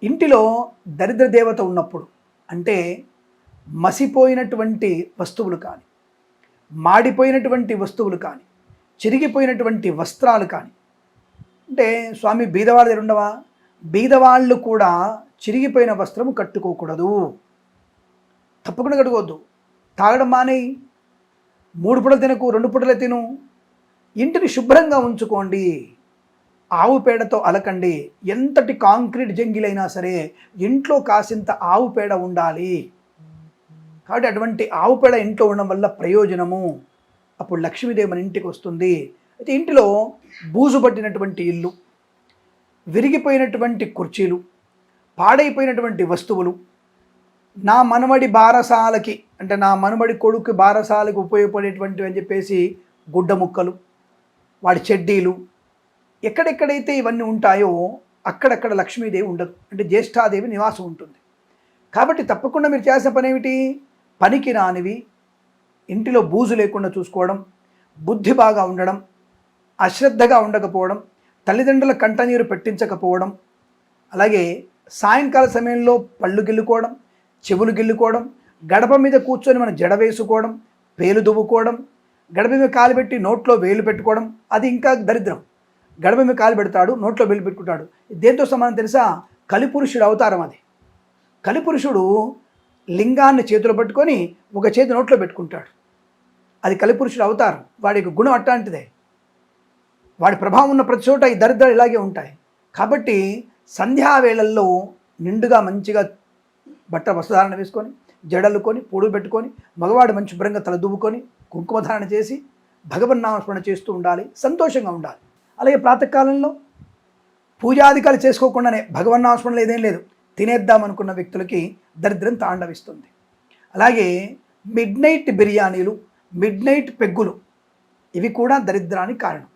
ఇంటిలో దరిద్ర దేవత ఉన్నప్పుడు అంటే మసిపోయినటువంటి వస్తువులు కానీ, మాడిపోయినటువంటి వస్తువులు కానీ, చిరిగిపోయినటువంటి వస్త్రాలు కానీ, అంటే స్వామి బీదవాళ్ళ దగ్గర ఉండవా? బీదవాళ్ళు కూడా చిరిగిపోయిన వస్త్రము కట్టుకోకూడదు, తప్పకుండా కట్టుకోవద్దు. తాగడం మానేయి, 3 పూటలు తినకు, 2 పూటలే తిను. ఇంటిని శుభ్రంగా ఉంచుకోండి, ఆవు పేడతో అలకండి. ఎంతటి కాంక్రీట్ జంగిలైనా సరే ఇంట్లో కాసింత ఆవు పేడ ఉండాలి. కాబట్టి అటువంటి ఆవు పేడ ఇంట్లో ఉండడం వల్ల ప్రయోజనము. అప్పుడు లక్ష్మీదేవి మన ఇంటికి వస్తుంది. అయితే ఇంటిలో బూజు పట్టినటువంటి ఇల్లు, విరిగిపోయినటువంటి కుర్చీలు, పాడైపోయినటువంటి వస్తువులు, నా మనవడి బారసాలకి అంటే నా మనవడి కొడుకు బారసాలకు ఉపయోగపడేటువంటివి అని చెప్పేసి గుడ్డ ముక్కలు, వాడి చెడ్డీలు, ఎక్కడెక్కడైతే ఇవన్నీ ఉంటాయో అక్కడక్కడ లక్ష్మీదేవి ఉండదు, అంటే జ్యేష్ఠాదేవి నివాసం ఉంటుంది. కాబట్టి తప్పకుండా మీరు చేసిన పని ఏమిటి? పనికి రానివి, ఇంటిలో బూజు లేకుండా చూసుకోవడం, బుద్ధి బాగా ఉండడం, అశ్రద్ధగా ఉండకపోవడం, తల్లిదండ్రుల కంటనీరు పెట్టించకపోవడం, అలాగే సాయంకాల సమయంలో పళ్ళు గిల్లుకోవడం, చెవులు గిల్లుకోవడం, గడప మీద కూర్చొని మనం జడ వేసుకోవడం, పేలు దువ్వుకోవడం, గడప మీద కాలు పెట్టి నోట్లో వేలు పెట్టుకోవడం, అది ఇంకా దరిద్రం. గడప మీద కాలు పెడతాడు, నోట్లో వేలు పెట్టుకుంటాడు. దేంతో సమానం తెలుసా? కలిపురుషుడు అవతారం అది. కలిపురుషుడు లింగాన్ని చేతిలో పట్టుకొని ఒక చేతి నోట్లో పెట్టుకుంటాడు, అది కలిపురుషుడు అవతారం. వాడి యొక్క గుణం అట్లాంటిదే. వాడి ప్రభావం ఉన్న ప్రతి చోట ఈ దరిద్రాలు ఇలాగే ఉంటాయి. కాబట్టి సంధ్యావేళల్లో నిండుగా మంచిగా వస్త్రధారణ వేసుకొని, జడలుకొని, పొడుగు పెట్టుకొని, మగవాడు మంచి శుభ్రంగా తల దువ్వుకొని, కుంకుమధారణ చేసి భగవన్నామస్మరణ చేస్తూ ఉండాలి, సంతోషంగా ఉండాలి. అలాగే ప్రాతకాలంలో పూజాధికాలు చేసుకోకుండానే భగవన్నామస్మరణ ఏదేం లేదు, తినేద్దాం అనుకున్న వ్యక్తులకి దరిద్రం తాండవిస్తుంది. అలాగే మిడ్ నైట్ బిర్యానీలు, మిడ్ నైట్ పెగ్గులు, ఇవి కూడా దరిద్రానికి కారణం.